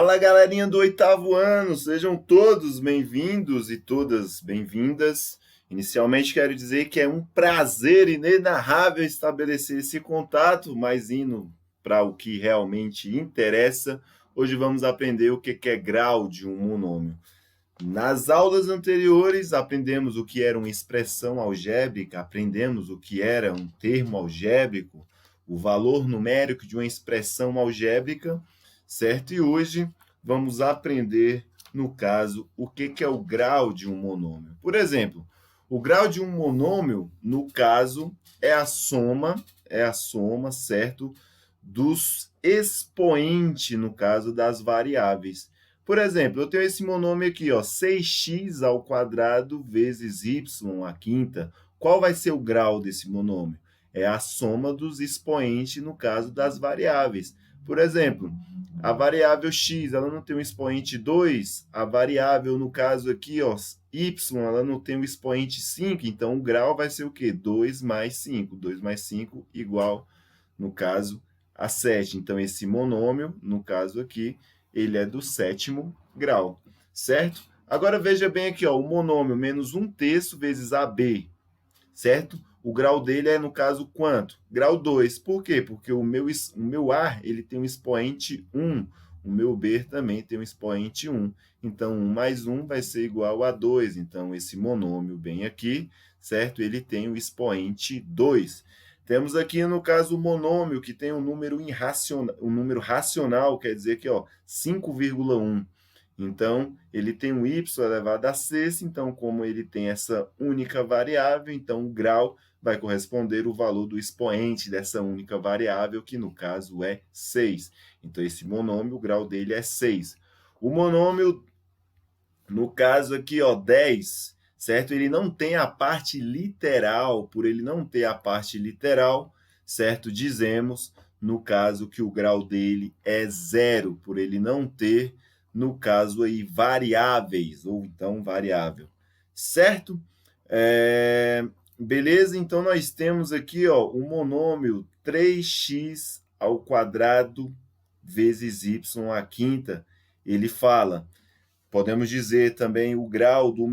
Fala, galerinha do oitavo ano, sejam todos bem-vindos e todas bem-vindas. Inicialmente quero dizer que é um prazer inenarrável estabelecer esse contato, mas indo para o que realmente interessa, hoje vamos aprender o que é grau de um monômio. Nas aulas anteriores, aprendemos o que era uma expressão algébrica, aprendemos o que era um termo algébrico, o valor numérico de uma expressão algébrica, certo? E hoje vamos aprender, no caso, o que é o grau de um monômio. Por exemplo, o grau de um monômio, no caso, é a soma, certo? Dos expoentes, no caso, das variáveis. Por exemplo, eu tenho esse monômio aqui, ó, 6x ao quadrado vezes y à quinta. Qual vai ser o grau desse monômio? É a soma dos expoentes, no caso das variáveis. Por exemplo, a variável x, ela não tem um expoente 2, a variável, no caso aqui, ó, y, ela não tem um expoente 5, então o grau vai ser o quê? 2 mais 5. 2 mais 5 igual, no caso, a 7. Então, esse monômio, no caso aqui, ele é do sétimo grau, certo? Agora, veja bem aqui, ó, o monômio menos 1/3 vezes AB, certo? O grau dele é, no caso, quanto? Grau 2. Por quê? Porque o meu A ele tem um expoente 1. O meu B também tem um expoente 1. Então, 1 mais 1 vai ser igual a 2. Então, esse monômio bem aqui, certo? Ele tem o expoente 2. Temos aqui, no caso, o monômio, que tem um número racional, quer dizer que, ó, 5,1. Então, ele tem um y elevado a sexta, então, como ele tem essa única variável, então o grau vai corresponder ao valor do expoente dessa única variável, que no caso é 6. Então, esse monômio, o grau dele é 6. O monômio, no caso aqui, ó, 10, certo? Ele não tem a parte literal, por ele não ter a parte literal, certo? Dizemos, no caso, que o grau dele é 0, por ele não ter, no caso aí, variáveis, ou então variável, certo? Beleza? Então, nós temos aqui, ó, o monômio 3x ao quadrado vezes y à quinta. Ele fala, podemos dizer também o grau do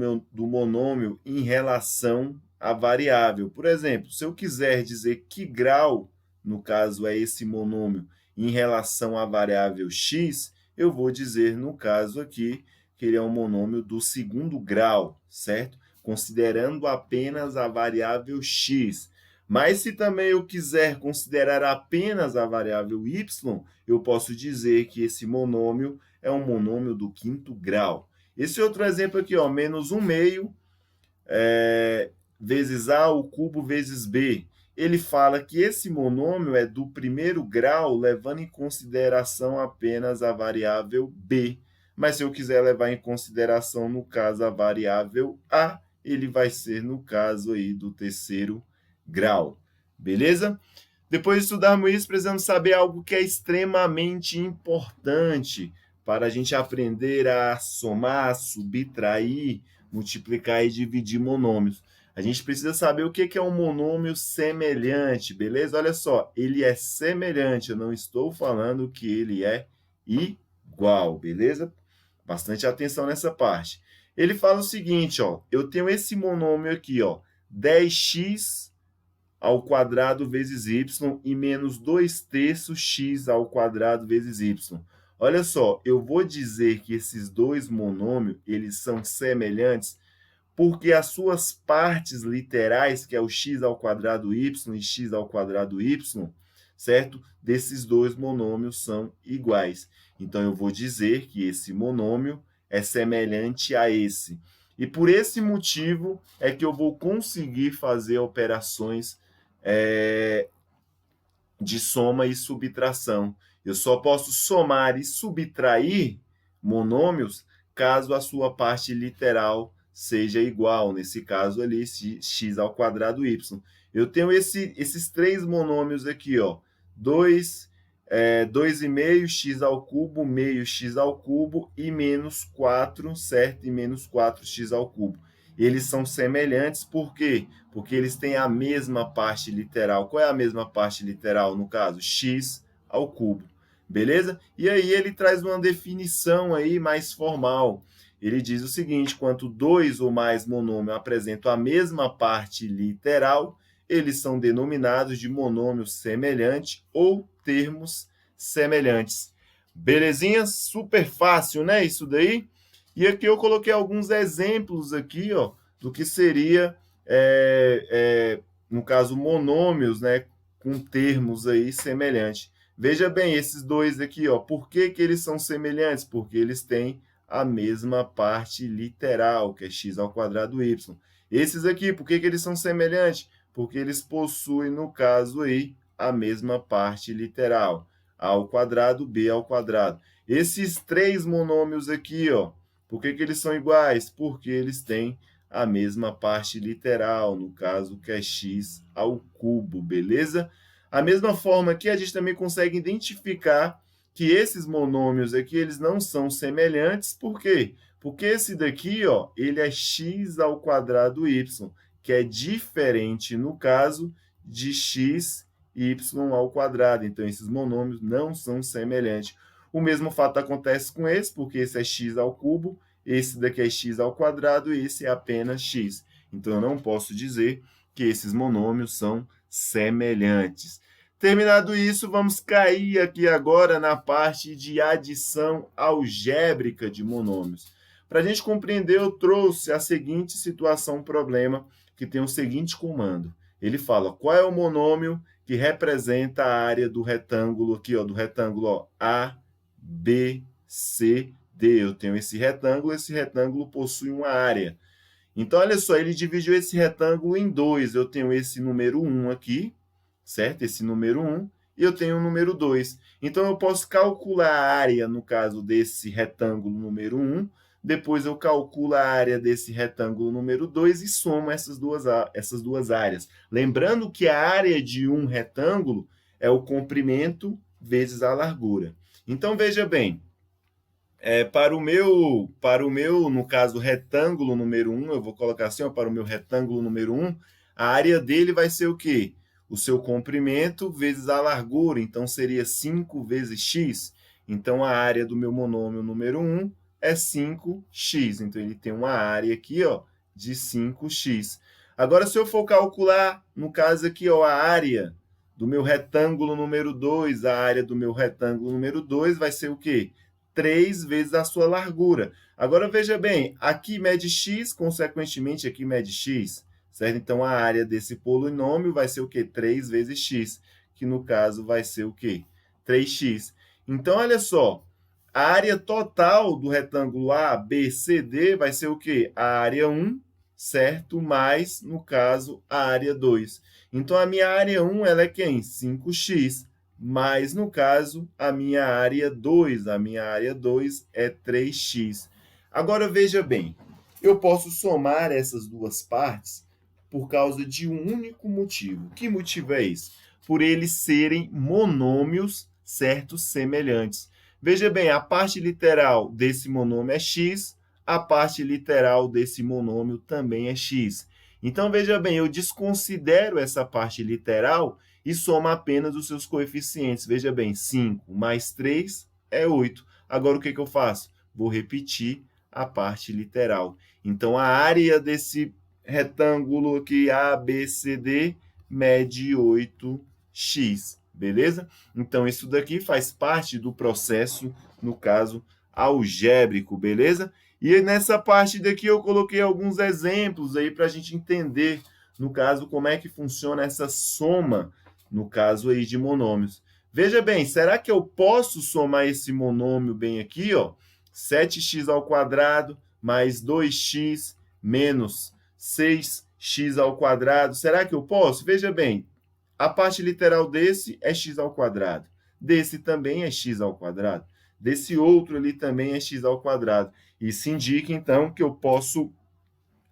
monômio em relação à variável. Por exemplo, se eu quiser dizer que grau, no caso, é esse monômio em relação à variável x, eu vou dizer, no caso aqui, que ele é um monômio do segundo grau, certo? Considerando apenas a variável x. Mas se também eu quiser considerar apenas a variável y, eu posso dizer que esse monômio é um monômio do quinto grau. Esse outro exemplo aqui, ó, menos 1/2 vezes a ao cubo vezes b. Ele fala que esse monômio é do primeiro grau, levando em consideração apenas a variável b. Mas se eu quiser levar em consideração, no caso, a variável a, ele vai ser, no caso, aí, do terceiro grau. Beleza? Depois de estudarmos isso, precisamos saber algo que é extremamente importante para a gente aprender a somar, subtrair, multiplicar e dividir monômios. A gente precisa saber o que é um monômio semelhante, beleza? Olha só, ele é semelhante, eu não estou falando que ele é igual, beleza? Bastante atenção nessa parte. Ele fala o seguinte, ó, eu tenho esse monômio aqui, ó, 10x ao quadrado vezes y e menos 2/3 x ao quadrado vezes y. Olha só, eu vou dizer que esses dois monômios, eles são semelhantes porque as suas partes literais, que é o x ao quadrado y e x ao quadrado y, certo? Desses dois monômios são iguais. Então, eu vou dizer que esse monômio é semelhante a esse. E por esse motivo é que eu vou conseguir fazer operações de soma e subtração. Eu só posso somar e subtrair monômios caso a sua parte literal seja igual, nesse caso ali, x ao quadrado y. Eu tenho esses três monômios aqui, ó, 2,5 x ao cubo, meio x ao cubo e menos 4, certo? E menos 4x ao cubo. Eles são semelhantes, por quê? Porque eles têm a mesma parte literal. Qual é a mesma parte literal, no caso? X ao cubo. beleza? E aí ele traz uma definição aí mais formal. Ele diz o seguinte: quando dois ou mais monômios apresentam a mesma parte literal, eles são denominados de monômio semelhante ou termos semelhantes. Belezinha? Super fácil, né? Isso daí. E aqui eu coloquei alguns exemplos aqui, ó, do que seria, no caso, monômios, né, com termos aí semelhantes. Veja bem, esses dois aqui, ó, por que que eles são semelhantes? Porque eles têm a mesma parte literal, que é x ao quadrado y. Esses aqui, por que que eles são semelhantes? Porque eles possuem, no caso aí, a mesma parte literal, a ao quadrado, b ao quadrado. Esses três monômios aqui, ó, por que que eles são iguais? Porque eles têm a mesma parte literal, no caso, que é x ao cubo, beleza? A mesma forma que a gente também consegue identificar que esses monômios aqui, eles não são semelhantes, por quê? Porque esse daqui, ó, ele é x ao quadrado y, que é diferente, no caso, de x y ao quadrado. Então, esses monômios não são semelhantes. O mesmo fato acontece com esse, porque esse é x ao cubo, esse daqui é x ao quadrado e esse é apenas x. Então, eu não posso dizer que esses monômios são semelhantes. Terminado isso, vamos cair aqui agora na parte de adição algébrica de monômios. Para a gente compreender, eu trouxe a seguinte situação, problema, que tem o seguinte comando. Ele fala, qual é o monômio que representa a área do retângulo aqui, ó, do retângulo, ó, A, B, C, D. Eu tenho esse retângulo possui uma área. Então, olha só, ele dividiu esse retângulo em dois. Eu tenho esse número 1 aqui, certo? Esse número 1, e eu tenho o número 2. Então, eu posso calcular a área, no caso desse retângulo número 1, depois eu calculo a área desse retângulo número 2 e somo essas duas áreas. Lembrando que a área de um retângulo é o comprimento vezes a largura. Então, veja bem, para o meu, no caso, retângulo número 1, eu vou colocar assim, ó, para o meu retângulo número 1, a área dele vai ser o quê? O seu comprimento vezes a largura, então seria 5 vezes x. Então, a área do meu monômio número 1 é 5x. Então, ele tem uma área aqui, ó, de 5x. Agora, se eu for calcular, no caso aqui, ó, a área do meu retângulo número 2, a área do meu retângulo número 2 vai ser o quê? 3 vezes a sua largura. Agora, veja bem, aqui mede x, consequentemente, aqui mede x, certo? Então, a área desse polinômio vai ser o quê? 3 vezes x, que no caso vai ser o quê? 3x. Então, olha só, a área total do retângulo A, B, C, D vai ser o quê? A área 1, certo? Mais, no caso, a área 2. Então, a minha área 1 ela é quem? 5x. Mas, no caso, a minha área 2. A minha área 2 é 3x. Agora, veja bem, eu posso somar essas duas partes por causa de um único motivo. Que motivo é esse? Por eles serem monômios, certo? Semelhantes. Veja bem, a parte literal desse monômio é x, a parte literal desse monômio também é x. Então, veja bem, eu desconsidero essa parte literal e soma apenas os seus coeficientes. Veja bem, 5 mais 3 é 8. Agora, o que eu faço? Vou repetir a parte literal. Então, a área desse retângulo aqui, A, B, C, D, mede 8x, beleza? Então, isso daqui faz parte do processo, no caso, algébrico, beleza? E nessa parte daqui eu coloquei alguns exemplos aí para a gente entender, no caso, como é que funciona essa soma, no caso aí de monômios. Veja bem, será que eu posso somar esse monômio bem aqui, ó? 7x ao quadrado mais 2x menos 6x ao quadrado. Será que eu posso? Veja bem, a parte literal desse é x ao quadrado. Desse também é x ao quadrado. Desse outro ali também é x ao quadrado. Isso indica, então, que eu posso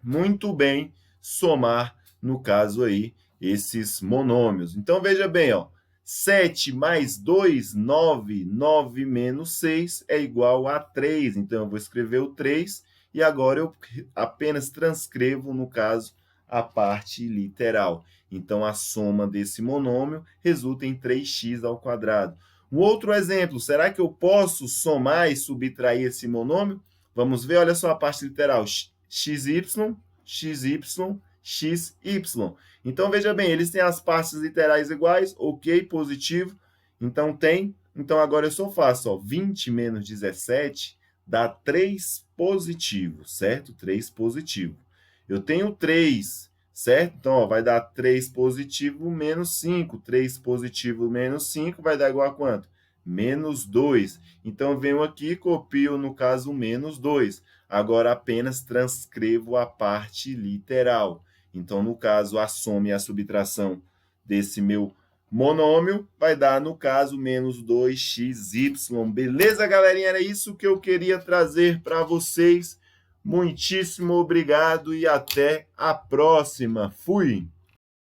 muito bem somar, no caso aí, esses monômios. Então, veja bem, ó, 7 mais 2, 9. 9 menos 6 é igual a 3. Então, eu vou escrever o 3 e agora eu apenas transcrevo, no caso, a parte literal. Então, a soma desse monômio resulta em 3x ao quadrado. Um outro exemplo, será que eu posso somar e subtrair esse monômio? Vamos ver, olha só a parte literal, xy, xy, xy. Então, veja bem, eles têm as partes literais iguais, ok, positivo, então tem. Então, agora eu só faço, ó, 20 menos 17 dá 3 positivo, certo? 3 positivo. Eu tenho 3, certo? Então, ó, vai dar 3 positivo menos 5. 3 positivo menos 5 vai dar igual a quanto? Menos 2. Então, eu venho aqui e copio, no caso, menos 2. Agora, apenas transcrevo a parte literal. Então, no caso, a soma e a subtração desse meu monômio vai dar, no caso, menos 2xy. Beleza, galerinha? Era isso que eu queria trazer para vocês. Muitíssimo obrigado e até a próxima. Fui!